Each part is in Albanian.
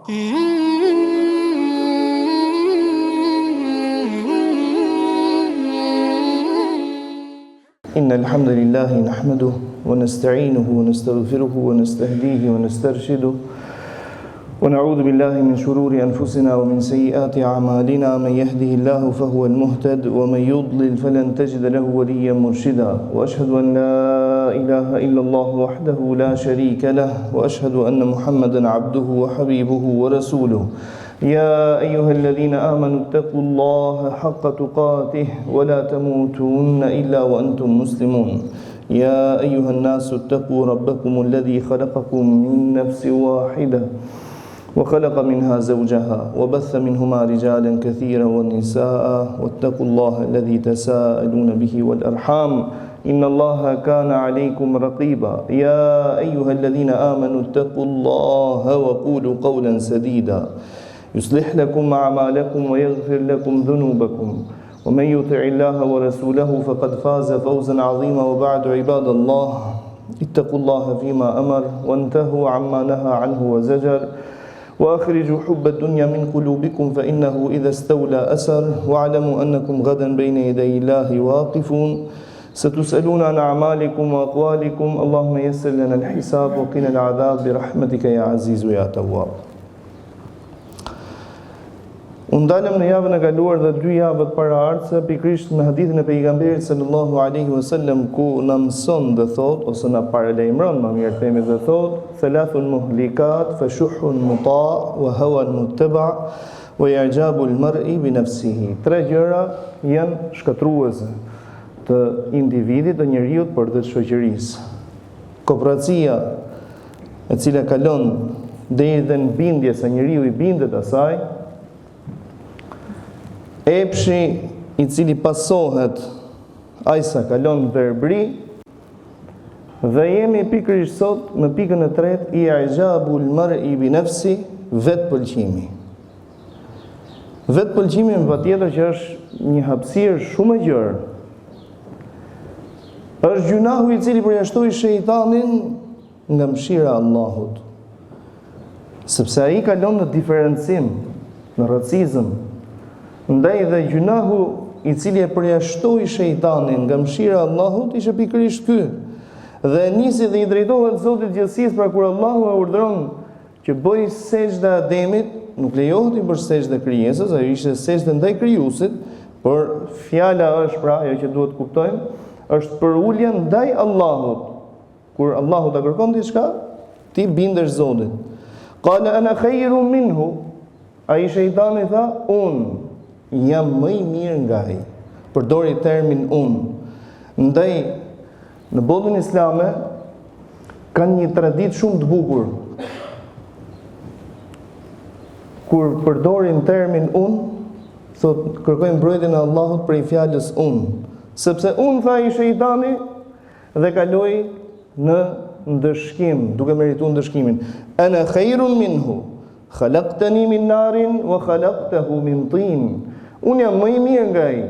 إن الحمد لله نحمده ونستعينه ونستغفره ونستهديه ونسترشده ونعوذ بالله من شرور أنفسنا ومن سيئات أعمالنا من يهده الله فهو المهتد ومن يضلل فلن تجد له وليا مرشدا وأشهد أن لا إله إلا الله وحده لا شريك له وأشهد أن محمدا عبده وحبيبه ورسوله يا أيها الذين آمنوا اتقوا الله حق تقاته ولا تموتن إلا وأنتم مسلمون يا أيها الناس اتقوا ربكم الذي خلقكم من نفس واحدة وخلق منها زوجها وبث منهما رجالا كثيرا والنساء واتقوا الله الذي تساءلون به والأرحام إن الله كان عليكم رقيبا يا أيها الذين آمنوا اتقوا الله وقولوا قولا سديدا يصلح لكم أعمالكم ويغفر لكم ذنوبكم ومن يطع الله ورسوله فقد فاز فوزا عظيما وبعد عباد الله اتقوا الله فيما أمر وانتهوا عما نهى عنه وزجر وأخرجوا حب الدنيا من قلوبكم فإنه إذا استولى أسر واعلموا أنكم غدا بين يدي الله واقفون ستسألون عن أعمالكم وأقوالكم اللهم يسر لنا الحساب وقنا العذاب برحمتك يا عزيز يا تواب. Unë dalëm në javën e kaluar dhe 2 javët para ardhse pikërisht me hadithin e pejgamberit sallallahu alaihi wasallam ku na mëson dhe thot ose na paralajmëron më mirë themi dhe thot thalathun muhlikat fa shuhun muta wa hawan muttaba wa i'jabu al-mar'i bi nafsihi. 3 gjëra janë shkatruese të individit, të njeriut për të shoqërisë. Kooperacia e cila kalon deri në bindje se njeriu i bindet asaj, epshi i cili pasohet ajsa kalon verbri, dhe jemi pikërisht sot në pikën e tretë i i'jabul mar'i bi nafsi, vetë pëlqimi. Vetë pëlqimi më patjetër që është një hapësirë shumë e gjerë. Është gjunahu i cili përjashtoi shejtanin nga mëshira e Allahut. Sepse ai kalon në diferencim, në racizëm. Ndaj dhe gjunahu i cili e përjashtoi shejtanin nga mëshira e Allahut ishte pikërisht ky. Dhe nisi dhe i drejtohet Zotit gjithësisë pra kur Allahu e urdhëron që bëj sejdë Ademit, nuk lejohet i bësh sejdë krijesës, ajo ishte sejdë ndaj krijuesit, por fjala është pra ajo që duhet kuptojmë, është për ulje ndaj Allahut. Kur Allahu ta kërkon diçka, ti bindesh Zotit. Qala ana khayrun minhu. Ai shejtani tha, unë jam më i mirë nga ai. Përdori termin unë. Ndaj në botën islame kanë një traditë shumë të bukur. Kur përdorin termin unë, thot kërkojnë mbrojtjen e Allahut prej fjalës unë. Sepse unë tha i shejtani dhe kaloi në ndëshkim, duke merituar ndëshkimin. Ana khairun minhu, khalaqtani min narin wa khalaqtahu min tin. Unë jam më i mirë nga ai.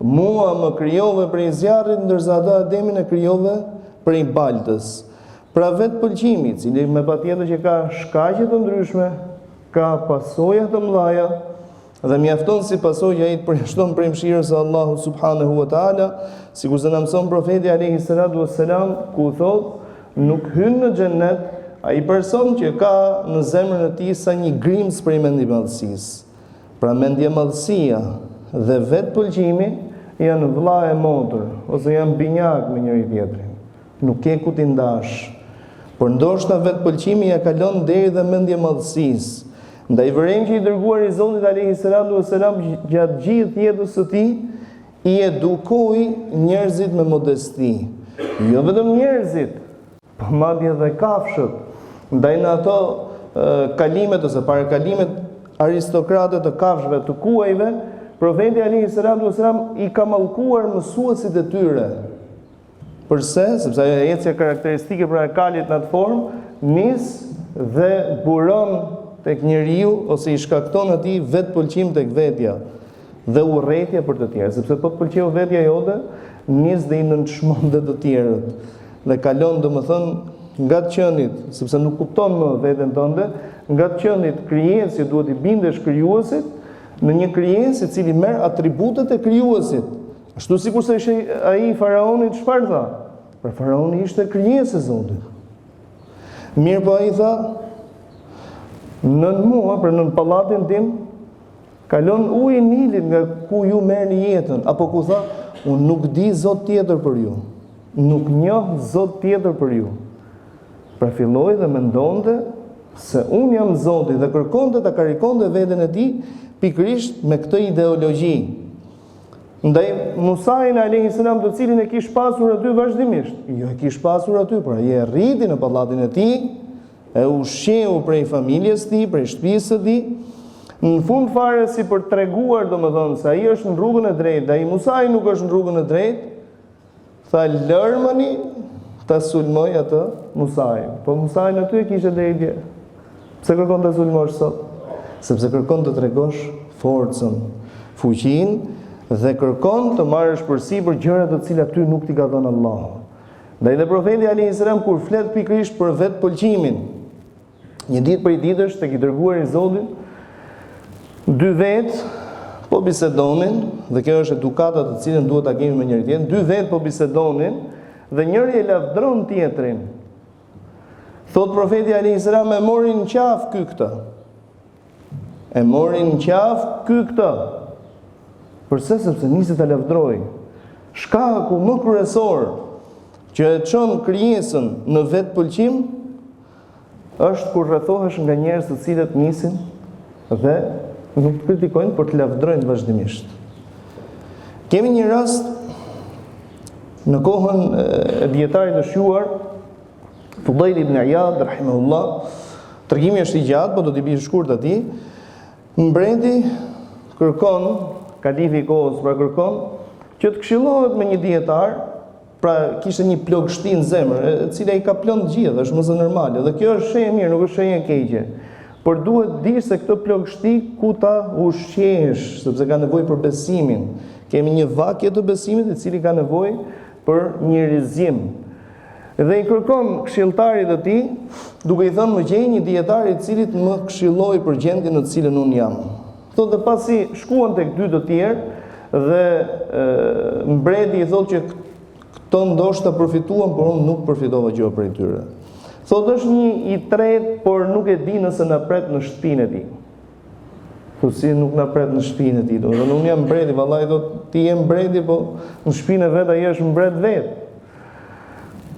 Mua më krijove prej zjarrit, ndërsa ata Ademin e krijove prej baltës. Pra vetë pëlqimi, i cili me patjetër që ka shkaqe të ndryshme, ka pasoja të mëdha, dhe mjafton si pasojë ai të përjashton prej mëshirës së Allahut subhanahu wa taala, sikur se na mëson profeti alayhi salatu wassalam, ku thot, nuk hyn në xhennet ai person që ka në zemrën e tij sa një grimës prej mendimallësisë. Pra mendjemallësia dhe vetë pëlqimi janë vëlla e motër, ose janë binjak me njëri tjetrin. Nuk ke ku t'i ndash. Por ndoshta vetë pëlqimi ja kalon deri dhe mendjemallësisë. Ndaj vërejmë që i dërguar i Zotit alayhi salatu wassalam gjatë gjithë jetës së tij i edukoi njerëzit me modesti. Jo vetëm njerëzit, por madje edhe kafshët. Ndaj në ato kalimet ose parakalimet aristokratët të kafshëve të kuajve, profeti alayhi salatu wassalam i ka mallkuar mësuesit e tyre. Përse? Sepse ajo ecja karakteristike pra e kalit në atë formë nis dhe buron tek njeriu ose i shkakton atij vetë pëlqim tek vetja dhe urrëtia për të tjerë, sepse po të pëlqeu vetja jote, nis dhe i nënçmon dhe të tjerët. Dhe kalon domethënë nga të qenit, sepse nuk kupton më veten tënde, nga të qenit krijesi duhet i bindesh krijuesit në një krijesë i cili merr atributet e krijuesit. Ashtu sikurse ishte ai faraoni, çfarë tha? Për faraoni ishte krijesë e Zotit. Mirë po ai tha, nën mua, për nën pallatin tim, kalon uji i Nilit nga ku ju merrni jetën, apo ku tha, unë nuk di Zot tjetër për ju. Nuk njoh Zot tjetër për ju. Pra filloi dhe mendonte se unë jam Zoti dhe kërkonte ta karikonte veten e tij pikërisht me këtë ideologji. Ndaj Musain alayhis salam, të cilin e kish pasur aty vazhdimisht. Jo e kish pasur aty, por ai e rriti në pallatin e tij, e ushqeu prej familjes së tij, prej shtëpisë së tij. Në fund fare si për treguar domethënë se ai është në rrugën e drejtë, ai Musai nuk është në rrugën e drejtë, tha lërmëni ta sulmoj atë Musai. Po Musai aty e kishte drejtë. Pse kërkon të sulmosh sot? Sepse kërkon të tregosh forcën, fuqinë dhe kërkon të marrësh përsipër gjërat të cilat ty nuk t'i ka dhënë Allahu. Ndaj dhe profeti alayhis salam kur flet pikërisht për vetë pëlqimin, një ditë prej ditësh tek i dërguari i Zotit, dy vetë po bisedonin, dhe kjo është edukata të cilën duhet ta kemi me njëri tjetrin, dy vetë po bisedonin dhe njëri e lavdron tjetrin. Thot profeti alayhis salam, e morin në qaf ky këtë. E morin në qaf ky këtë. Përse? Sepse nisi ta lavdroi. Shkaku më kryesor që e çon krijesën në vetë pëlqim është kur rrethohesh nga njerëz të cilët nisin dhe nuk të kritikojnë, por të lavdrojnë vazhdimisht. Kemi një rast në kohën e dietarit të shjuar Fudayl ibn Iyad rahimahullah. Tregimi është i gjatë, por do t'i bëj shkurt atij. Mbreti kërkon, kalifi i kohës pra kërkon që të këshillohet me një dietar, pra kishte një plogështi në zemër, e cila i ka plon të gjithë, është mëse normale, dhe kjo është shenjë e mirë, nuk është shenjë e keqe. Por duhet dish se këtë plogështi ku ta ushqesh, sepse ka nevojë për besimin. Kemi një vakje të besimit i cili ka nevojë për një rizim. Dhe i kërkon këshilltarit të tij, duke i thënë më gjej një dietar i cili të më këshillojë për gjendjen në të cilën unë jam. Thotë pasi shkuan tek dy të tjerë dhe mbreti i thotë që këto ndoshta përfituan, por unë nuk përfitova gjë prej tyre. Thotë është një i tretë, por nuk e di nëse na pret në shtëpinë e tij. Thotë si nuk na pret në shtëpinë e tij. Domethënë unë jam mbreti, vallahi thotë ti je mbreti, po në shtëpinë e vet ai është mbret vet.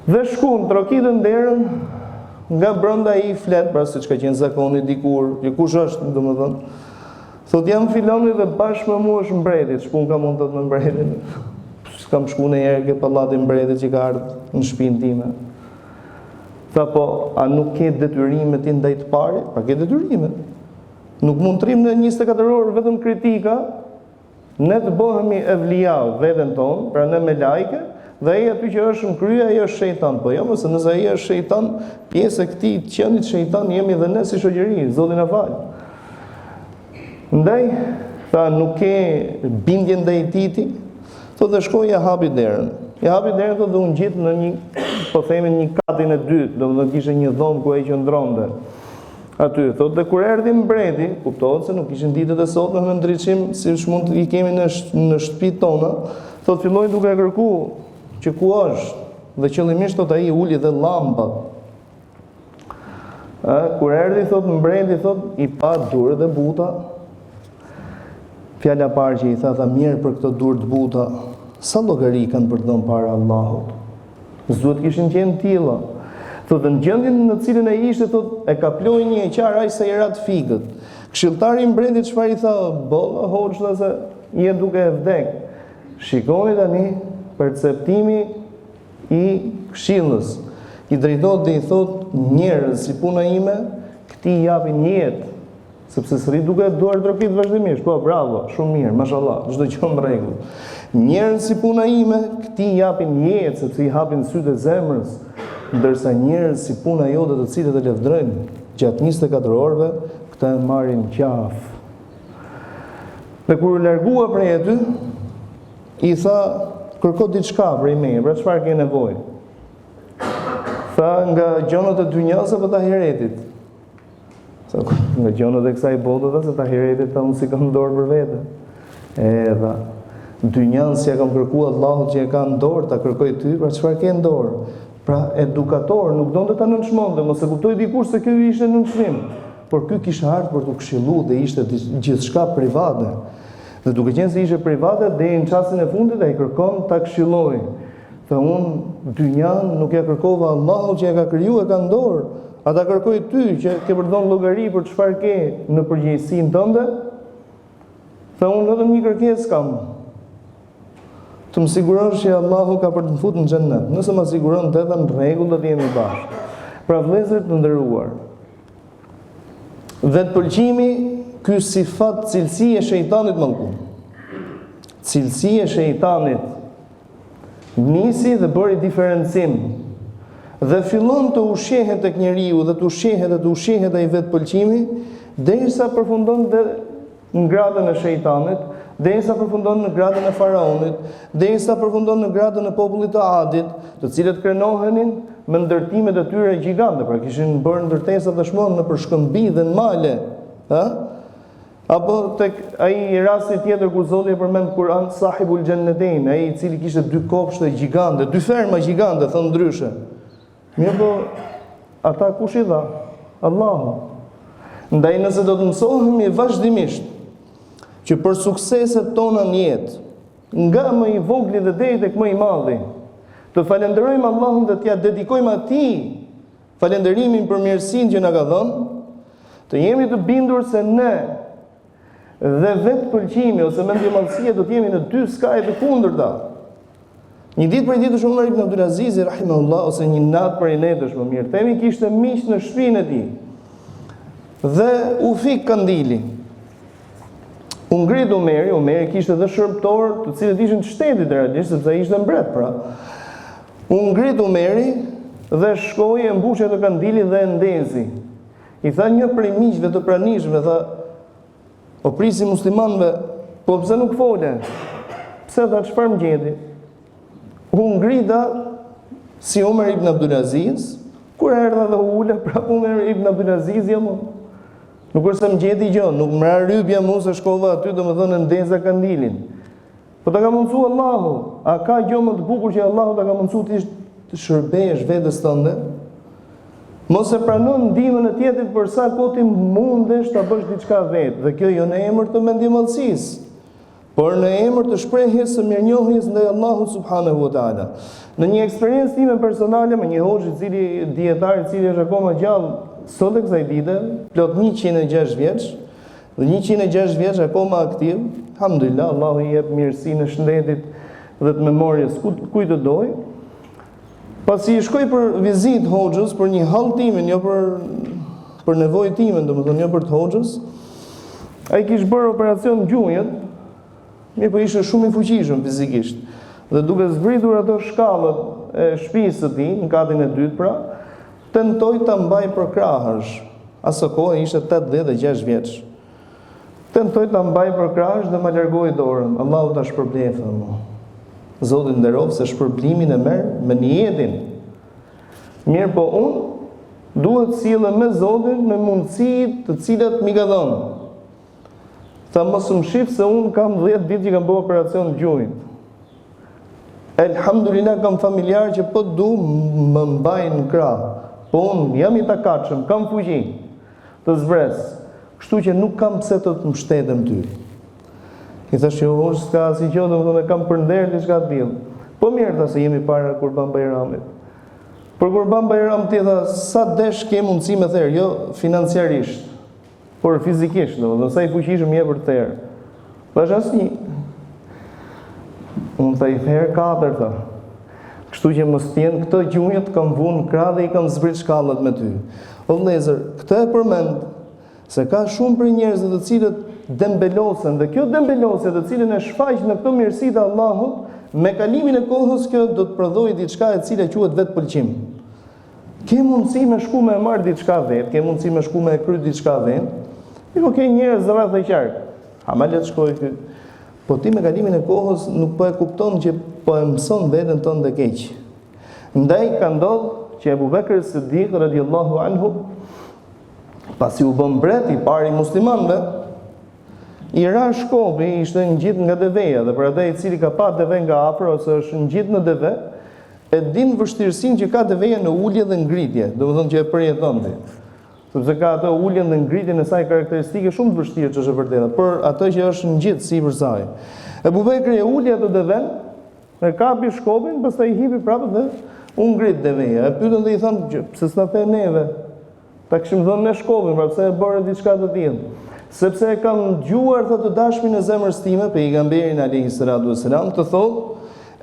Dhe shkuan trokitën derën, nga brenda ai flet, pra siç ka qenë zakoni dikur, që kush është, domethënë. Thotë jam filoni dhe bashkë me mua është mbreti, shpun ka mund të me mbretin. S'kam shku në herë ke pallati mbretit që ka ardhur në shtëpinë time. Tha po, a nuk ke detyrime ti ndaj të parit? Pa ke detyrime. Nuk mund të rrim në 24 orë vetëm kritika, ne të bëhemi evlia veten tonë, pra ne me lajke, dhe ai aty që është në krye ai është shejtan. Po jo, mëse nëse ai është shejtan, pjesë e këtij qenit shejtan jemi dhe ne si shoqëri, Zoti na fal. Ndaj, tha nuk ke bindje ndaj tij, thotë shkoi e hapi derën. E hapi derën thotë dhe unë gjit në një, po themi një katin e dytë, domethënë kishte një dhomë ku ai qëndronte. Aty thotë dhe kur erdhi mbreti, kuptohet se nuk kishin ditët e sotme me ndriçim siç mund të i kemi në shtëpitë tona, thotë filloi duke kërku që ku është, dhe qëllimisht thotë ai uli dhe llampat. Kur erdhi thotë mbreti thotë i pa durë dhe buta. Fjala parë që i tha mirë për këto durë të buta, sa llogari kanë për të dhënë para Allahut. S'duhet kishin qenë tilla. Thotë në gjendjen në cilën ai ishte thotë e kaploi një heqar aq sa i rat fikët. Këshilltari i mbretit çfarë i tha? Bolla hoçlla se je duke e vdek. Shikoni tani perceptimi i këshillës. I drejtohet dhe i thotë njerëz si puna ime, këtij japin jetë. Sepse s'rri duke duar tropit vazhdimisht. Po, bravo, shumë mirë, mashallah, çdo gjë në rregull. Njerëz si puna ime, këtij japin jetë, sepse i hapin sytë e zemrës, ndërsa njerëz si puna jote të cilët e lavdrojnë gjatë 24 orëve, këta e marrin qaf. Dhe kur u largua prej aty, i tha, kërko diçka prej meje, pra çfarë ke nevojë? Tha nga gjonat e dynjas apo të ahiretit? Sa nga gjonat e kësaj bote dhe se të ahiretit ta unë si kam dorë për vete. Dha, dynjan si ja kam kërku Allahut që e ka në dorë, ta kërkoj ty, pra çfarë ke në dorë? Pra edukator nuk donte ta nënçmonte, mos e kuptoi dikush se ky ishte nënçmim, por ky kishte ardhur për t'u këshilluar dhe ishte gjithçka private. Dhe duke qenë se ishte private, deri në çastin e fundit ai kërkon ta këshilloj. Tha unë dynjan nuk ja kërkova Allahut që e ka kriju, e ka në dorë. Ata kërkoj ty që ke përdhon llogari për çfarë ke në përgjegjësinë tënde. Tha unë vetëm një kërkesë kam. Të më sigurosh që Allahu ka për të më futur në xhennet. Nëse më siguron të edhe në rregull do të jemi bashkë. Pra vëllezër të nderuar, vetpëlqimi, ky sifat, cilësi e shejtanit mallku. Cilësi e shejtanit nisi dhe bëri diferencim. Dhe fillon të ushqehet tek njeriu dhe të ushqehet ai vetpëlqimi derisa përfundon në gradën e shejtanit, derisa përfundon në gradën e faraonit, derisa përfundon në gradën e popullit të Adit, të cilët krenohenin me ndërtimet e tyre gjigante, pra kishin bërë ndërtesa dëshmon në përshkëmbi dhe në male, apo tek ai rasti tjetër kur Zoti e përmend Kur'an sahibul jannatain, ai i cili kishte dy kopshte gjigante, dy ferma gjigante, thon ndryshe. Mirë po, ata kush i dha? Allahu. Ndaj nëse do të mësohemi vazhdimisht që për sukseset tona në jetë, nga më i vogli dhe deri tek më i madhi, të falenderojmë Allahun dhe t'ia dedikojmë atij falenderimin për mirësinë që na ka dhënë, të jemi të bindur se ne dhe vetpëlqimi ose mendjemallësia do të jemi në dy skaje të kundërta. Një ditë prej ditësh Umar ibn Abdul Aziz rahimahullah, ose një natë prej netësh më mirë, themi kishte miq në shtëpinë e tij. Dhe u fik kandili. U ngrit Umeri kishte edhe shërbëtor të cilët ishin të shtetit realisht, sepse ai ishte mbret pra. U ngrit Umeri dhe shkoi e mbushë të kandilin dhe e ndezi. I tha një prej miqve të pranishëm, tha: "O prisi muslimanëve, po pse nuk fole?" Pse tha, çfarë më gjeti? U ngrita si Umar ibn Abdul Aziz, kur erdha dhe u ula prapë Umar ibn Abdul Aziz, nuk është se më gjeti gjë, nuk më ra rrypja mu se shkova aty domethënë ndeza kandilin. Po ta ka mundsuar Allahu, a ka gjë më të bukur që Allahu ta ka mundsuar të shërbesh vetes tënde? Mos e pranon ndihmën e tjetrit për sa kohë ti mundesh ta bësh diçka vetë, dhe kjo jo në emër të mendjemallësisë, por në emër të shprehjes së mirënjohjes ndaj Allahut subhanahu wa taala. Në një eksperiencë time personale me një hoxh i cili dietar i cili është akoma gjallë sot e kësaj dite, plot 106 vjeç, dhe 106 vjeç akoma aktiv, alhamdulillah, Allahu i jep mirësinë e shëndetit dhe të memorjes kujt të doj. Pasi i shkoj për vizitë hoxhës për një hall timin, jo për nevojë time, domethënë jo për të hoxhës, ai kishte bërë operacion gjunjët, mirë po ishte shumë i fuqishëm fizikisht. Dhe duke zbritur ato shkallët e shtëpisë së tij, në katin e dytë pra, tentoi ta mbaj për krahësh. Asë kohë ishte 86 vjeç. Tentoi ta mbaj për krahësh dhe ma largoi dorën. Allahu ta shpërblefë mua. Zoti nderoj se shpërblimin e merr me niyetin. Mirë po unë duhet sillem me Zotin me mundësitë të cilat mi ka dhënë. Tha mos më shif se unë kam 10 ditë që kam bërë operacion gjunjë. Elhamdulillah kam familjar që po du më mbajnë në krah. Po unë jam i takatshëm, kam fuqi të zbres, kështu që nuk kam pse të të mbështetem ty. I thash që unë s'ka si që dhe kam përnder diçka të tillë. Po mirë tha se jemi para Kurban Bayramit. Për Kurban Bayram ti tha sa desh ke mundësi me therë, jo financiarisht, por fizikisht, dhe sa i fuqishëm je për therë. Thash asnjë. Unë tha i therë 4 tha. Kështu që mos t'jen këtë gjunjët kam vunë krah dhe i kam zbrit shkallët me ty. O vëllezër, këtë e përmend se ka shumë për njerëzve të cilët dembelosen, dhe kjo dembelosje të cilën e shfaq në këto mirësi të Allahut, me kalimin e kohës kjo do të prodhojë diçka e cila quhet vetpëlqim. Ke mundësi me shku me marr diçka vetë, ke mundësi me shku me kry diçka vetë. Po ke njerëz rreth e qark. Ha më le të shkoj këtu. Po ti me kalimin e kohës nuk po e kupton që po e mëson veten tënde keq. Ndaj ka ndodhur që Ebu Bekr Siddiq radiallahu anhu, pasi u bën mbret i pari muslimanëve, i ra shkopi, ishte ngjit nga deveja, dhe për atë i cili ka pa deve nga afër ose është ngjit në deve, e din vështirësinë që ka deveja në ulje dhe ngritje, domethënë që e përjeton ti. Sepse ka atë uljen dhe ngritjen e saj karakteristike shumë të vështirë, që është e vërtetë, por atë që është ngjit sipër saj. Ebu Bekri e uli atë deven, e kapi shkopin, pastaj i hipi prapë dhe u ngrit deveja. E pyetën dhe i thonë, pse s'na the neve? Ta kishim dhënë ne shkopin, pra pse e bërë diçka të tillë? Sepse e kam dëgjuar të dashmin e zemrës time pejgamberin alayhis salatu wassalam të thotë,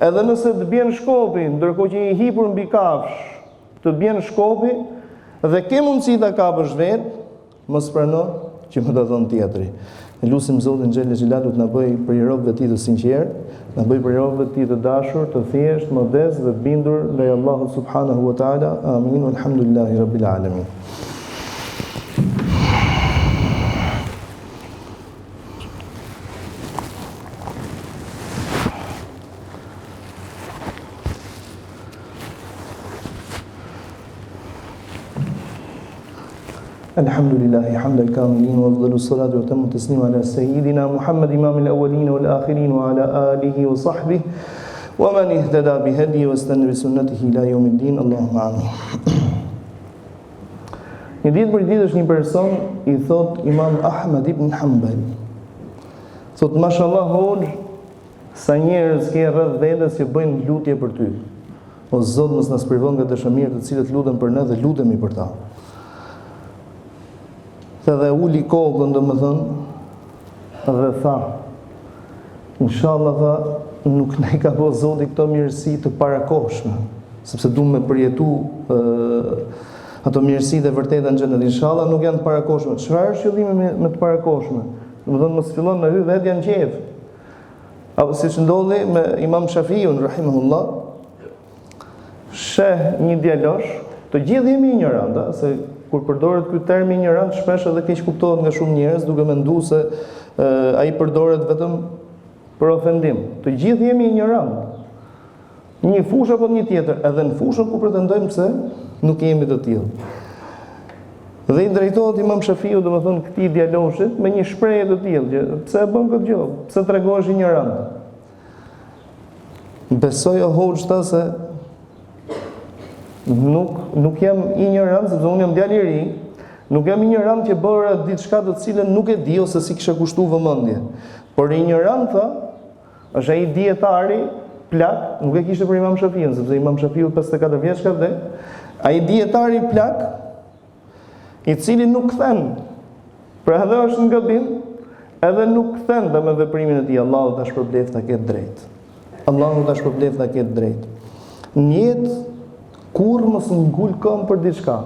edhe nëse të bjen shkopi, ndërkohë që i hipur mbi kafsh, të bjen shkopi dhe ke mundësi ta kapësh vetë, mos prano që më të thonë tjetri. Ne lutim Zotin xhelel xhelalu të na bëj për robët e tij të sinqertë, na bëj për robët e tij të dashur, të thjeshtë, modest dhe të bindur ndaj Allahut subhanahu wa taala. Amin. Alhamdulillahi rabbil alamin. Alhamdulillahi hamdal kamilin wa afdalu salatu wa tammu taslimu ala sayyidina Muhammad imamil awwalin wal akhirin wa ala alihi wa sahbihi wa man ihtada bi hadihi wa istana bi sunnatihi ila yawmiddin. Allahumma amin. Një ditë për ditë është një person i thot Imam Ahmad ibn Hanbal. Thot mashallah hoj, sa njerëz ke rreth vetes që bëjnë lutje për ty. O Zot, mos na privon nga dëshmirët të cilët luten për ne dhe lutemi për ta. Dhe uli kokën, domethënë, dhe tha, inshallah tha, nuk ne ka bo Zoti këto mirësi të parakoshme, sepse duam me përjetu ato mirësi dhe vërteta në xhenet. Inshallah nuk janë të parakoshme. Çfarë është qëllimi me të parakoshme? Domethënë mos fillon me hy vetja në qejf. Apo siç ndodhi me Imam Shafiun rahimahullah, sheh një djalosh, të gjithë jemi ignorantë, se kur përdoret ky term ignorant, shpesh edhe keq kuptohet nga shumë njerëz, duke menduar se ai përdoret vetëm për ofendim. Të gjithë jemi ignorant. Një fushë apo një tjetër, edhe në fushën ku pretendojmë se nuk jemi të tillë. Dhe i drejtohet Imam Shafiu, domethënë këtij djaloshit, me një shprehje të tillë, që pse e bën këtë gjë? Pse tregohesh ignorant? Besoj o hoxha se nuk jam ignorant, sepse unë jam djalë i ri, nuk jam ignorant që bëra diçka të cilën nuk e di ose si kisha kushtuar vëmendje. Por ignoranta është ai dietari plak, nuk e kishte për Imam Shafiun, sepse Imam Shafiu 54 vjeç ka vdek. Ai dietari plak i cili nuk kthen. Pra edhe është në gabim, edhe nuk kthen dhe me veprimin e tij. Allahu ta shpërbleft ta ketë drejt. Allahu ta shpërbleft ta ketë drejt. Në jetë kur mos ngul këmbë për diçka.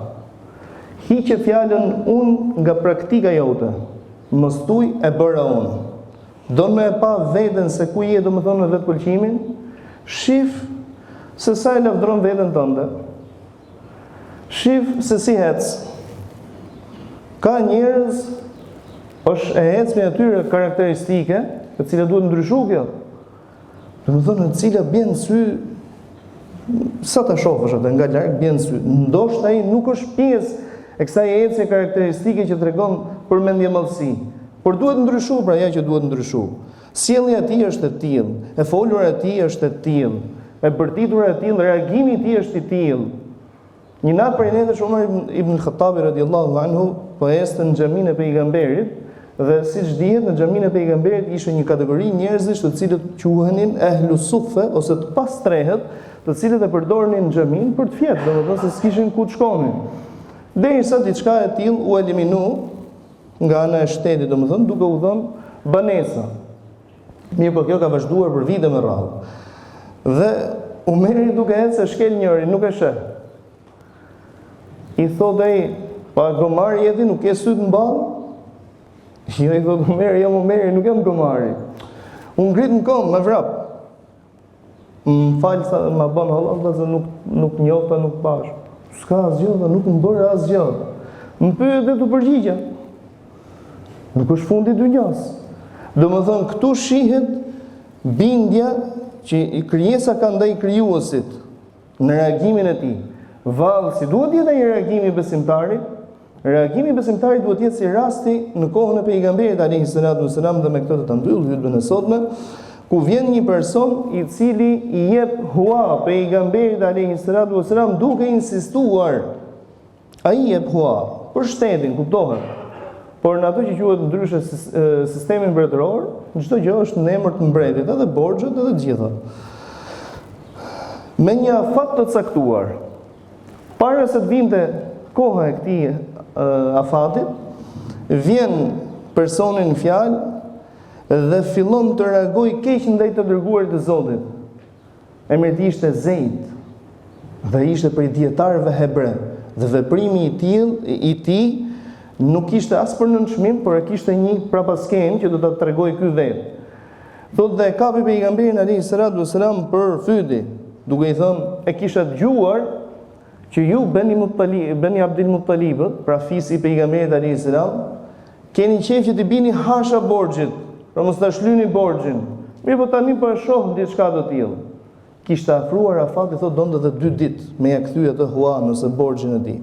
Hiqe fjalën unë nga praktika jote. Mos thuj e bëra unë. Do me e pa veten se ku je, domethënë në vetë pëlqimin, shif se sa e lavdron veten tënde. Shif se si hec. Ka njerëz është e ecmi atyre karakteristike, të cilat duhet ndryshuar kjo. Domethënë, e cila bën sy sa ta shohësh atë nga larg bën sy. Ndoshta ai nuk është pjesë e kësaj ecje karakteristike që tregon për mendjemallësi. Por duhet ndryshuar pra ajo që duhet ndryshuar. Sjellja e tij është e tillë, e folura e tij është e tillë, e bërtitura e tillë, reagimi i tij është i tillë. Një natë prej netësh Umar ibn Khattabi radiallahu anhu po ecte në xhamin e pejgamberit dhe siç dihet në xhamin e pejgamberit ishte një kategori njerëzish të cilët quhenin ehlu suffe ose të pastrehët, të cilët e përdornin në xhamin për të fjetë, domethënë se s'kishin ku të shkonin. Derisa diçka e tillë u eliminu nga ana e shtetit, domethënë duke u dhënë banesa. Mirë, po kjo ka vazhduar për vite me radhë. Dhe Umeri duke ecë shkel njëri, nuk e sheh. I thot ai, pa gomari jeti, nuk ke syt në ballë? Jo, i thot Umeri, jam Umeri, nuk jam gomari. Unë ngrit në këmbë, me vrap. Më falë sa ma bën Allah, se nuk njohta, nuk pash. S'ka asgjë, nuk më bërë asgjë. Më pyet dhe tu përgjigja. Nuk është fundi i dunjas. Domethënë këtu shihet bindja që krijesa ka ndaj krijuesit në reagimin e tij. Vallë, si duhet jetë ai reagimi besimtarit? Reagimi besimtarit duhet jetë si rasti në kohën e pejgamberit alayhi salatu wasalam, dhe me këtë të mbyll hutbën e sotme, ku vjen një person i cili i jep hua pejgamberit alayhi salatu wasalam duke insistuar. Ai jep hua për shtetin, kuptohet. Por në ato që quhet ndryshe sistemi mbretëror, çdo gjë është në emër të mbretit, edhe borxhet edhe të gjitha. Me një afat të caktuar, para se të vinte koha e këtij afatit, vjen personi në fjalë dhe fillon të reagojë keq ndaj të dërguarit të Zotit. Emri i tij ishte Zeid dhe ishte prej dietarëve hebre, dhe veprimi i tij nuk ishte as për nënçmim, por e kishte një prapaskenë që do ta tregoj ky vet. Thotë dhe kapi pejgamberin alayhi salatu wasalam për fyty, duke i thënë, e kisha dëgjuar që ju Beni Abdul Muttalibët, pra fisi i pejgamberit alayhi salam, keni qejf që t'i bini hasha borxhit, pra mos ta shlyni borxhin. Mirë, po tani po e shoh diçka të tillë. Kishte afruar afati, thotë donte edhe 2 ditë me ja kthy atë huan ose borxhin e tij.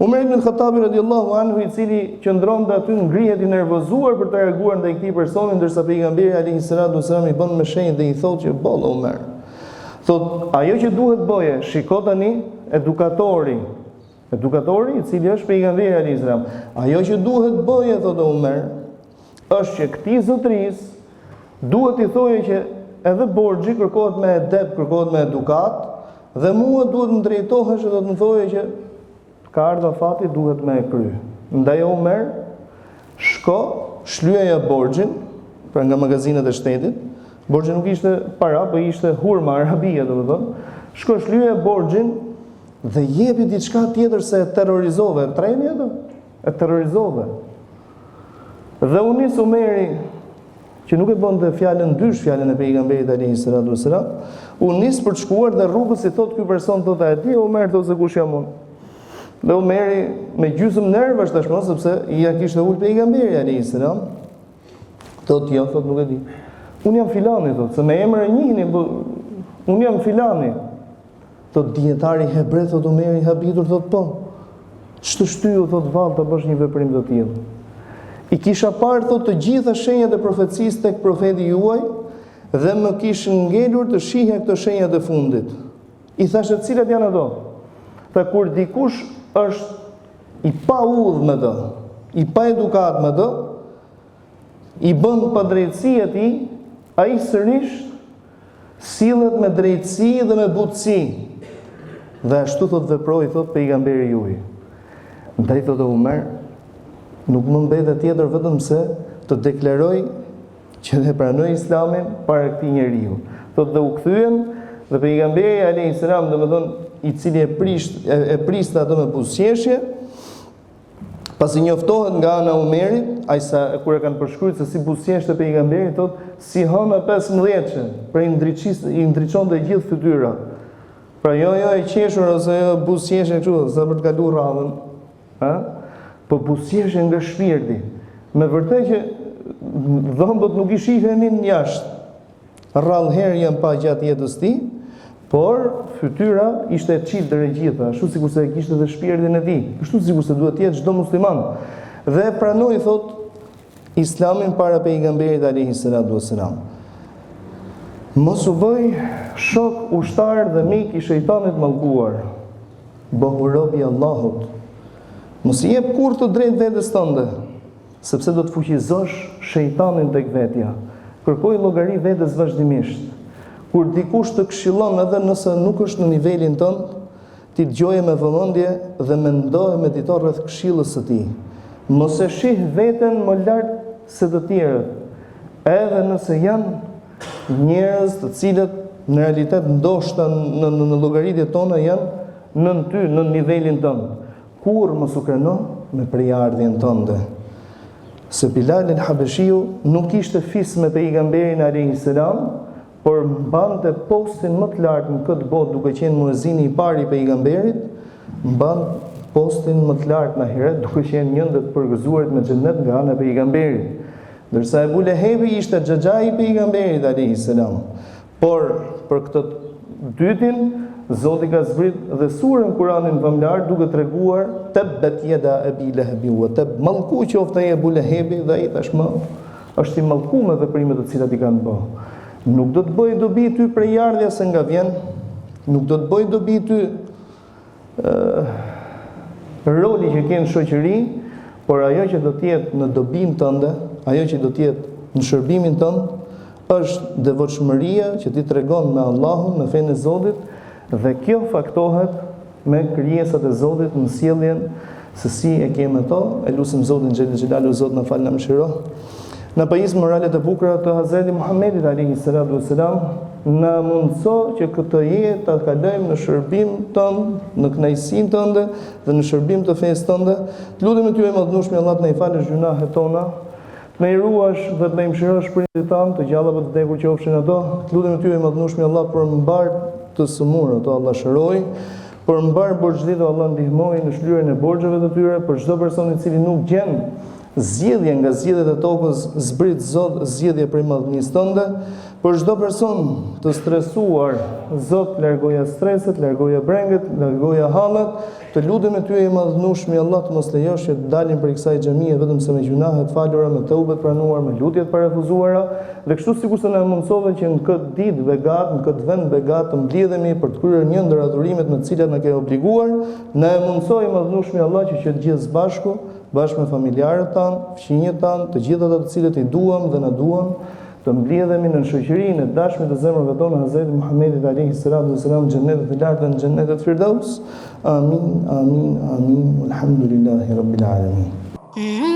Umar ibn al-Khattabi radhiyallahu anhu, i cili qëndronte aty ngrihet i nervozuar për të reaguar ndaj këtij personi, ndërsa pejgamberi alayhi salatu wasalam i bën me shenjë dhe i thotë që bolla Umar. Thotë, ajo që duhet bëje, shiko tani edukatori i cili është pejgamberi alayhi salam. Ajo që duhet bëje, thotë Umar, është që këtij zotëris duhet i thoje që edhe borxhi kërkohet me edep, kërkohet me edukat, dhe mua duhet më drejtohesh dhe të më thoje që ka ardhur afati, duhet me e kry. Ndaj Umar, shko, shlyeja borxhin, pra nga magazinat e shtetit. Borxhi nuk ishte para, po ishte hurma arabie, domethënë. Shko, shlyeja borxhin dhe jepi diçka tjetër se e terrorizove. Treni atë? E terrorizove. Dhe u nis Umeri, që nuk e bënte fjalën dysh, fjalën e pejgamberit alayhi salatu wasalam, u nis për të shkuar dhe rrugës i thot ky person, thotë, e di Umer, thotë se kush jam unë. Dhe Umeri me gjysmë nervash tashmë, sepse i ja kishte ul pejgamberi alayhi salam. Thotë, jo, thotë, nuk e di. Unë jam filani, thotë, se me emër e njihni, unë jam filani. Thotë, dietari hebre, thotë Umeri, habitur, thotë, po. Ç'të shtyu, thotë, vallë ta bësh një veprim të tillë. I kisha parë, thotë, të gjitha shenjat e profecisë tek profeti juaj dhe më kishin ngelur të shihja këto shenjat e fundit. I thashë, cilat janë ato? Tha, kur dikush është i pa udhë me të, i pa edukat me të, i bën pa drejtësi e tij, ai sërish sillet me drejtësi dhe me butësi. Dhe ashtu thotë veproi, thotë pejgamberi juaj. Ndaj thotë Umar, nuk më mbetet tjetër vetëm se të deklaroj që dhe pranoj Islamin para këtij njeriu. Thotë dhe u kthyen dhe pejgamberi alayhi salam, domethënë i cili e priste atë me buzëqeshje, pasi njoftohet nga ana Umerit, ai sa kur e kanë përshkruajtur se si buzëqeshte pejgamberi, thotë si hëna 15-shë, pra i ndriçonte gjithë fytyra. Pra jo e qeshur ose jo buzëqeshje kështu, sa për të kaluar radhën, ha? Po buzëqeshje nga shpirti. Me vërtet që dhëmbët nuk i shihenin jashtë. Rrallë herë janë pa gjatë jetës tij, por fytyra ishte e çiltër e gjitha, ashtu sikur se kishte edhe shpirtin e tij, ashtu sikur se duhet të jetë çdo musliman. Dhe pranoi, thot, Islamin para pejgamberit alayhi salatu wasalam. Mos u bëj shok, ushtar dhe mik i shejtanit mallkuar. Bëhu rob i Allahut. Mos i jep kurrë të drejtë vetes tënde, sepse do të fuqizosh shejtanin tek vetja. Kërkoj llogari vetes vazhdimisht. Kur dikush të këshillon edhe nëse nuk është në nivelin tënd, ti dëgjoje me vëmendje dhe mendoje me dito rreth këshillës së tij. Mos e shih veten më lart se të tjerët, edhe nëse janë njerëz të cilët në realitet ndoshta në llogaritjet tona janë nën ty, në nivelin tënd. Kur mos u kreno me prejardhjen tënde. Se Bilal el-Habeshiu nuk ishte fis me pejgamberin alayhi salam, por mbante postin më të lartë në këtë botë, duke qenë muezini i parë i pejgamberit, mban postin më të lartë në ahiret, duke qenë një ndër të përgëzuarit me xhennet nga ana e pejgamberit. Ndërsa Ebu Lehebi ishte xhaxhai i pejgamberit alayhi salam. Por për këtë dytin Zoti ka zbrit dhe surën Kur'anin famlar duke treguar tabbat yada abi lahab wa tab, mallku qoftë ai Abu Lehebi dhe ai tashmë është i mallkuar me veprimet të cilat i kanë bërë. Nuk do të bëj dobi ty për ardhja se nga vjen, nuk do të bëj dobi ty roli që ke në shoqëri, por ajo që do të jetë në dobim tënde, ajo që do të jetë në shërbimin tënd, është devotshmëria që ti tregon me Allahun, me fenë e Zotit, dhe kjo faktohet me krijesat e Zotit në sjelljen se si e kemi ato. E lutim Zotin xhelel xhelalu, Zot na fal, na mëshiro. Në pajisë moralet e bukura të Hazreti Muhammedit alayhi salatu wassalam, na mundso që këtë jetë ta kalojmë në shërbim tënd, në kënaqësinë tënde dhe në shërbim të fesë tënde. Të lutem ty e madhnueshmi Allah të na i falësh gjunahet tona, të na i ruash dhe të na i mëshirosh prindërit tanë, të gjalla për të vdekur qofshin ato. Të lutem ty e madhnueshmi Allah për mbar të sëmurë, ato Allah shëroj, për mbar borxhlitë Allah ndihmoj në shlyerjen e borxheve të tyre, për çdo person i cili nuk gjen zgjidhje nga zgjedhjet e tokës, zbrit Zot zgjedhje prej madhnisë tënde. Për çdo person të stresuar, Zot largoja streset, largoja brenget, largoja hallat. Të lutem me ty e madhnueshmi Allah të mos lejosh që të dalim prej kësaj xhamie vetëm se me gjunahe të falura, me tëubet pranuar, me lutjet të parafuzuara, dhe kështu sikur se na mundsove që në këtë ditë begat, në këtë vend begat të mbledhemi për të kryer një ndër adhurimet me të cilat na ke obliguar. Na e mundsoi madhnueshmi Allah që të gjithë bashku, bashkë me familjarët tanë, fëmijët tanë, të gjithë ata të cilët i duam dhe na duan, të mbledhemi në shoqërinë e dashme të zemrave tona Hazreti Muhammedit alayhi salatu wasalam, xhennetet e larta në xhennetet Firdaus. Amin, amin, amin. Alhamdulillahi rabbil alamin.